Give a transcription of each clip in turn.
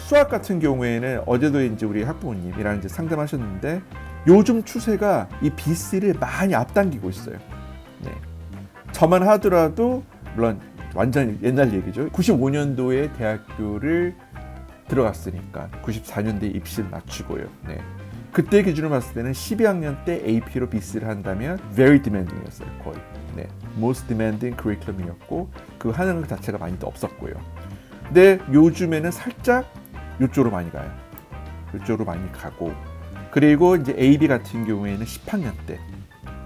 수학 같은 경우에는 어제도 이제 우리 학부모님이랑 이제 상담하셨는데 요즘 추세가 이 BC를 많이 앞당기고 있어요. 네. 저만 하더라도 물론 완전 옛날 얘기죠. 95년도에 대학교를 들어갔으니까 94년도에 입시를 마치고요. 네. 그때 기준으로 봤을 때는 12학년 때 AP로 BC를 한다면 very demanding이었어요. 거의. 네. most demanding curriculum이었고 그 하는 것 자체가 많이 없었고요. 근데 요즘에는 살짝 이쪽으로 많이 가요. 이쪽으로 많이 가고 그리고 이제 AB 같은 경우에는 10학년 때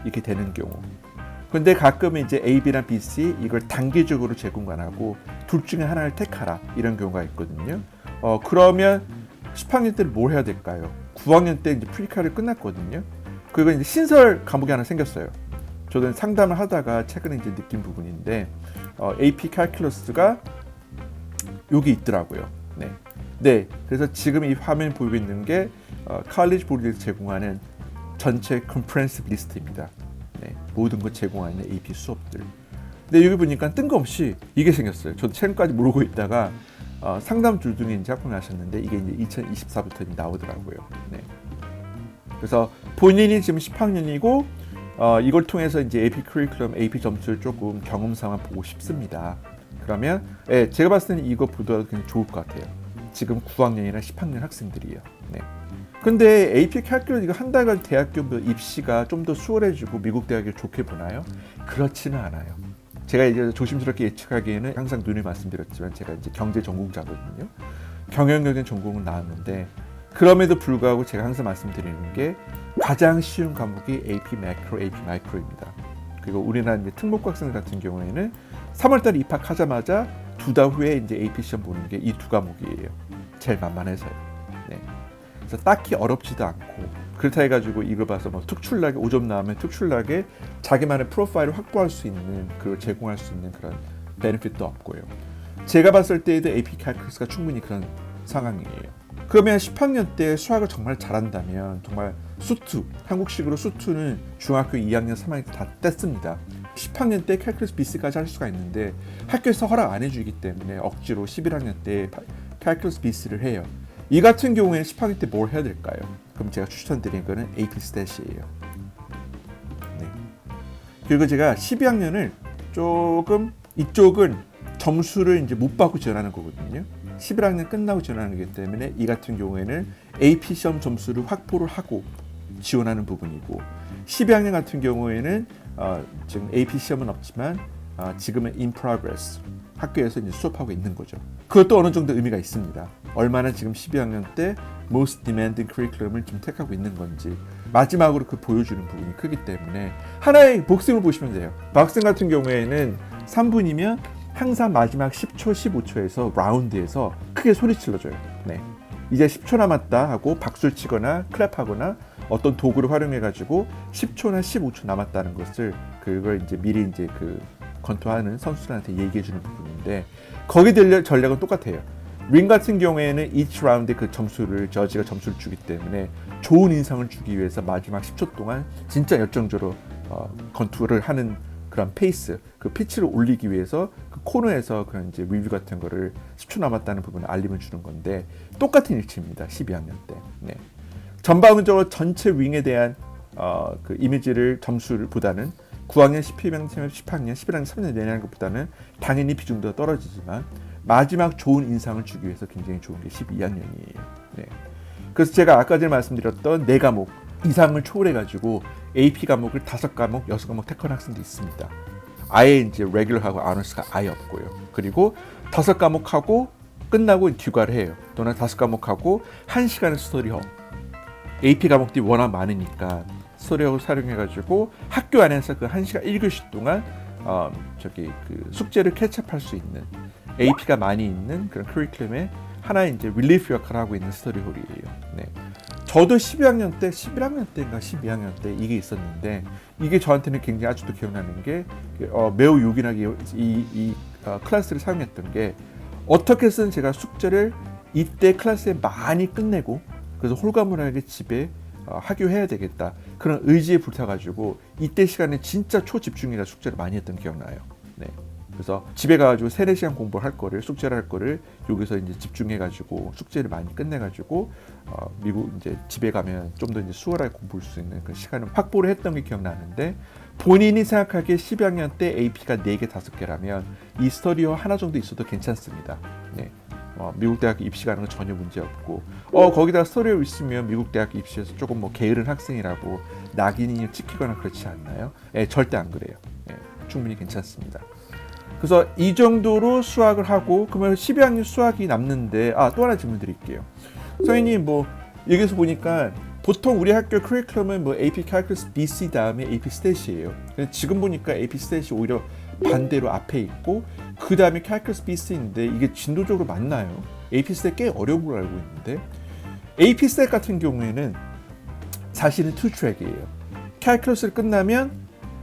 이렇게 되는 경우. 근데 가끔 이제 AB랑 BC 이걸 단계적으로 제공 안 하고 둘 중에 하나를 택하라 이런 경우가 있거든요. 그러면 10학년 때는 뭘 해야 될까요? 9학년 때 이제 프리카를 끝났거든요. 그리고 이제 신설 과목이 하나 생겼어요. 저는 상담을 하다가 최근에 이제 느낀 부분인데 AP 캘큘러스가 여기 있더라고요. 네. 네. 그래서 지금 이 화면 보이고 있는 게 칼리지 보드에서 제공하는 전체 컴프레hensive 리스트입니다. 네. 모든 것 제공하는 AP 수업들. 근데 여기 보니까 뜬금없이 이게 생겼어요. 저도 최근까지 모르고 있다가 상담 줄 중에 이제 학부모 하셨는데 이게 이제 2024부터 나오더라고요. 네. 그래서 본인이 지금 10학년이고 이걸 통해서 이제 AP 커리큘럼, AP 점수를 조금 경험 삼아 보고 싶습니다. 그러면 제가 봤을 때는 이거 보더라도 굉장히 좋을 것 같아요. 지금 9학년이나 10학년 학생들이에요. 네. 근데 AP 캘큘러스 이거 한 달간 대학교 입시가 좀 더 수월해지고 미국 대학을 좋게 보나요? 그렇지는 않아요. 제가 이제 조심스럽게 예측하기에는 항상 눈에 말씀드렸지만 제가 이제 경제 전공자거든요. 경영적인 전공은 나왔는데 그럼에도 불구하고 제가 항상 말씀드리는 게 가장 쉬운 과목이 AP 매크로, AP 마이크로입니다. 그리고 우리나라 이제 특목고 학생들 같은 경우에는 3월달에 입학하자마자 2달 후에 이제 AP 시험 보는 게 이 두 과목이에요. 제일 만만해서요. 네. 그래서 딱히 어렵지도 않고 그렇다 해가지고 이걸 봐서 뭐 특출나게 5점 나오면 특출나게 자기만의 프로파일을 확보할 수 있는 그걸 제공할 수 있는 그런 베네핏도 없고요. 제가 봤을 때에도 AP 캘큘러스가 충분히 그런 상황이에요. 그러면 10학년 때 수학을 정말 잘한다면 정말 수투, 한국식으로 수투는 중학교 2학년, 3학년 다 뗐습니다. 10학년 때 캘큘러스 BC까지 할 수가 있는데 학교에서 허락 안 해주기 때문에 억지로 11학년 때 캘큘러스 BC를 해요. 이 같은 경우에는 10학년 때 뭘 해야 될까요? 그럼 제가 추천드리는 거는 AP 스탯이에요. 네. 그리고 제가 12학년을 조금 이쪽은 점수를 이제 못 받고 지원하는 거거든요. 11학년 끝나고 지원하는 거기 때문에 이 같은 경우에는 AP 시험 점수를 확보를 하고 지원하는 부분이고 12학년 같은 경우에는 지금 AP 시험은 없지만 지금은 in progress 학교에서 이제 수업하고 있는 거죠. 그것도 어느 정도 의미가 있습니다. 얼마나 지금 12학년 때 most demanding curriculum을 좀 택하고 있는 건지 마지막으로 그 보여주는 부분이 크기 때문에 하나의 복습을 보시면 돼요. 학생 같은 경우에는 3분이면 항상 마지막 10초, 15초에서 라운드에서 크게 소리 질러줘요. 네. 이제 10초 남았다 하고 박수를 치거나 클랩하거나 어떤 도구를 활용해가지고 10초나 15초 남았다는 것을 그걸 이제 미리 이제 그 권투하는 선수들한테 얘기해주는 부분인데 거기 될 전략은 똑같아요. 링 같은 경우에는 each 라운드에 그 점수를 저지가 점수를 주기 때문에 좋은 인상을 주기 위해서 마지막 10초 동안 진짜 열정적으로 권투를 하는 그런 페이스, 그 피치를 올리기 위해서 그 코너에서 그런 이제 리뷰 같은 거를 10초 남았다는 부분을 알림을 주는 건데 똑같은 일치입니다. 12학년 때. 네. 전방적으로 전체 윙에 대한 그 이미지를 점수를 보다는 9학년, 10학년, 10학년, 11학년, 3학년 내냐는 것보다는 당연히 비중도 떨어지지만 마지막 좋은 인상을 주기 위해서 굉장히 좋은 게 12학년이에요. 네. 그래서 제가 아까 전에 말씀드렸던 4과목 이상을 초월해가지고 AP 과목을 5과목, 6과목 택하는 학생도 있습니다. 아예 이제 레귤러하고 아너스가 아예 없고요. 그리고 5과목하고 끝나고 듀가를 해요. 또는 5과목하고 1시간의 스토리홈. AP 과목들이 워낙 많으니까 스토리홈을 사용해가지고 학교 안에서 그 1시간 1교시 동안 그 숙제를 캐치업할 수 있는 AP가 많이 있는 그런 커리큘럼의 하나의 이제 릴리프 역할을 하고 있는 스터디홀이에요. 네. 저도 11학년 때, 11학년 때인가 12학년 때 이게 있었는데 이게 저한테는 굉장히 아직도 기억나는 게 매우 요긴하게 이 클래스를 사용했던 게 어떻게든 제가 숙제를 이때 클래스에 많이 끝내고 그래서 홀가분하게 집에 하교해야 되겠다 그런 의지에 불타가지고 이때 시간에 진짜 초집중이라 숙제를 많이 했던 기억나요. 네. 그래서 집에 가가지고 3-4시간 공부를 할 거를 숙제를 할 거를 여기서 이제 집중해가지고 숙제를 많이 끝내가지고 미국 이제 집에 가면 좀 더 이제 수월하게 공부할 수 있는 그 시간을 확보를 했던 게 기억나는데 본인이 생각하기에 12학년 때 AP가 4개 5개라면 이 스터디어 하나 정도 있어도 괜찮습니다. 네. 미국 대학교 입시 가는 건 전혀 문제 없고 거기다가 스터디어 있으면 미국 대학교 입시에서 조금 뭐 게으른 학생이라고 낙인이 찍히거나 그렇지 않나요? 절대 안 그래요. 충분히 괜찮습니다. 그래서 이 정도로 수학을 하고 그러면 12학년 수학이 남는데 또 하나 질문 드릴게요. 선생님 뭐 여기서 보니까 보통 우리 학교 커리큘럼은 뭐 AP Calculus BC 다음에 AP Stat이에요. 지금 보니까 AP Stat이 오히려 반대로 앞에 있고 그 다음에 Calculus BC인데 이게 진도적으로 맞나요? AP Stat 꽤 어려운 걸 알고 있는데 AP Stat 같은 경우에는 사실은 2트랙이에요. Calculus를 끝나면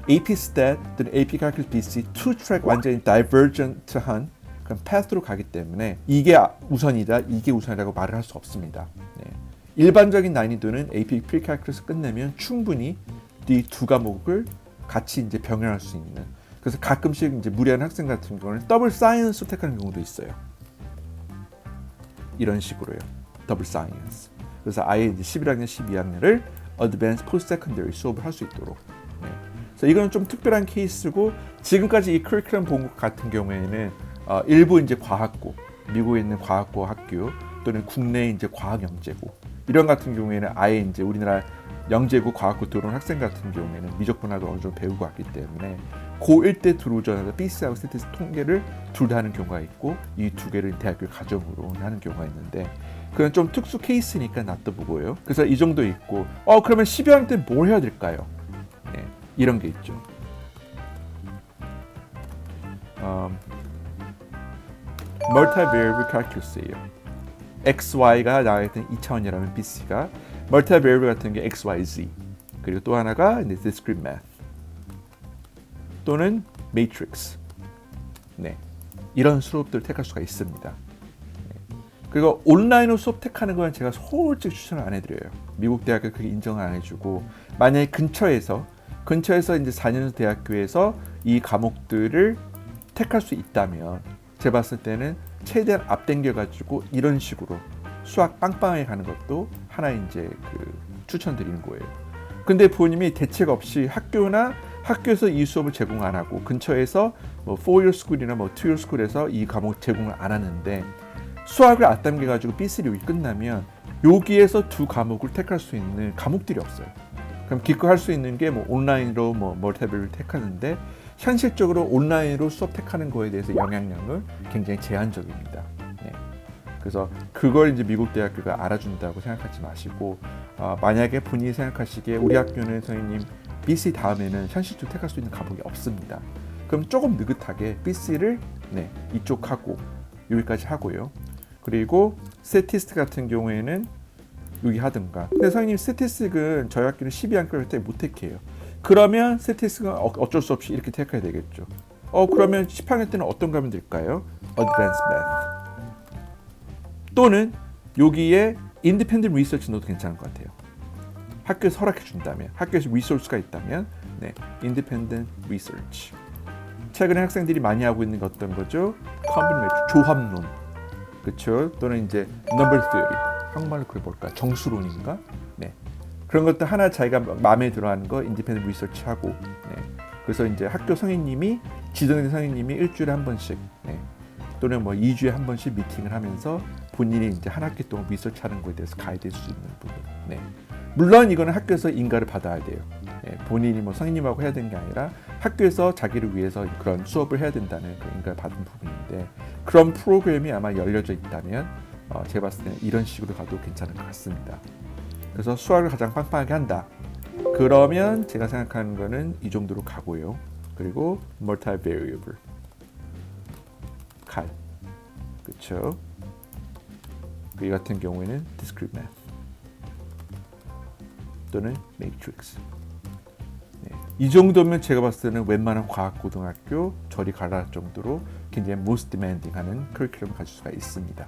AP Stat 또는 AP Calculus BC 2트랙 완전히 divergent한 그런 path로 가기 때문에 이게 우선이다, 이게 우선이라고 말을 할 수 없습니다. 네. 일반적인 난이도는 AP Pre-Calculus 끝내면 충분히 이 두 과목을 같이 이제 병행할 수 있는. 그래서 가끔씩 이제 무리한 학생 같은 경우는 더블 사이언스 택하는 경우도 있어요. 이런 식으로요. 더블 사이언스. 그래서 아예 이제 11학년, 12학년을 Advanced Post-Secondary 수업을 할 수 있도록. 네. 그래서 이거는 좀 특별한 케이스고 지금까지 이 커리큘럼 본 것 같은 경우에는 일부 이제 과학고, 미국에 있는 과학고 학교 또는 국내 이제 과학영재고 이런 같은 경우에는 아예 이제 우리나라 영재고 과학고 들어온 학생 같은 경우에는 미적분학을 어느 정도 배우고 왔기 때문에 고1 때 들어오자마자 BC하고 스태티스틱 통계를 둘 다 하는 경우가 있고 이 두 개를 대학교 과정으로 하는 경우가 있는데 그건 좀 특수 케이스니까 놔둬보고요. 그래서 이 정도 있고 그러면 12학년 때 뭘 해야 될까요? 네, 이런 게 있죠. Multivariable Calculus예요. XY가 나와있던 2차원이라면 BC가 Multivariable 같은 게 XYZ 그리고 또 하나가 이제 Discrete Math 또는 Matrix 네, 이런 수업들을 택할 수가 있습니다. 네. 그리고 온라인으로 수업 택하는 건 제가 솔직히 추천을 안 해드려요. 미국 대학교 그렇게 인정을 안 해주고 만약에 근처에서 이제 4년 대학교에서 이 과목들을 택할 수 있다면 제가 봤을 때는 최대한 앞당겨가지고 이런 식으로 수학 빵빵하게 가는 것도 하나 이제 추천드리는 거예요. 근데 부모님이 대책 없이 학교에서 이 수업을 제공 안 하고 근처에서 뭐 4-year school이나 뭐 2-year school에서 이 과목 제공을 안 하는데 수학을 앞당겨가지고 B3 여기 끝나면 여기에서 두 과목을 택할 수 있는 과목들이 없어요. 그럼 기껏 할 수 있는 게 뭐 온라인으로 뭐 멀티블을 택하는데 현실적으로 온라인으로 수업 택하는 거에 대해서 영향력은 굉장히 제한적입니다. 네. 그래서 그걸 이제 미국 대학교가 알아준다고 생각하지 마시고 만약에 본인이 생각하시기에 우리 학교는 선생님 BC 다음에는 현실적으로 택할 수 있는 과목이 없습니다. 그럼 조금 느긋하게 BC를 이쪽 하고 여기까지 하고요. 그리고 스태티스틱 같은 경우에는 여기 하든가. 근데 선생님 스태티스틱은 저희 학교는 12학년 때 못 택해요. 그러면 스태티스틱은 어쩔 수 없이 이렇게 택해야 되겠죠. 그러면 10학년 때는 어떤 거 하면 될까요? Advanced Math 또는 여기에 Independent Research 넣어도 괜찮을 것 같아요. 학교에서 허락해 준다면, 학교에서 리소스가 있다면 Independent Research. 최근에 학생들이 많이 하고 있는 게 어떤 거죠? Combinatorial, 조합론, 그렇죠? 또는 이제 Number Theory, 한국말로 그게 뭘까? 정수론인가? 네. 그런 것도 하나 자기가 마음에 들어하는 거 인디펜던트 리서치하고 그래서 이제 학교 성인님이 지정된 성인님이 일주일에 한 번씩 또는 뭐 2주에 한 번씩 미팅을 하면서 본인이 이제 한 학기 동안 리서치하는 거에 대해서 가이드 해줄 수 있는 부분. 물론 이거는 학교에서 인가를 받아야 돼요. 본인이 뭐 성인님하고 해야 되는 게 아니라 학교에서 자기를 위해서 그런 수업을 해야 된다는 그 인가를 받은 부분인데 그런 프로그램이 아마 열려져 있다면 제가 봤을 때는 이런 식으로 가도 괜찮을 것 같습니다. 그래서 수학을 가장 빵빵하게 한다. 그러면 제가 생각하는 거는 이 정도로 가고요. 그리고 multivariable 칼, 그렇죠? 이 같은 경우에는 discrete math 또는 matrix. 이 정도면 제가 봤을 때는 웬만한 과학고등학교 저리 가라 정도로 굉장히 most demanding 하는 커리큘럼을 가질 수가 있습니다.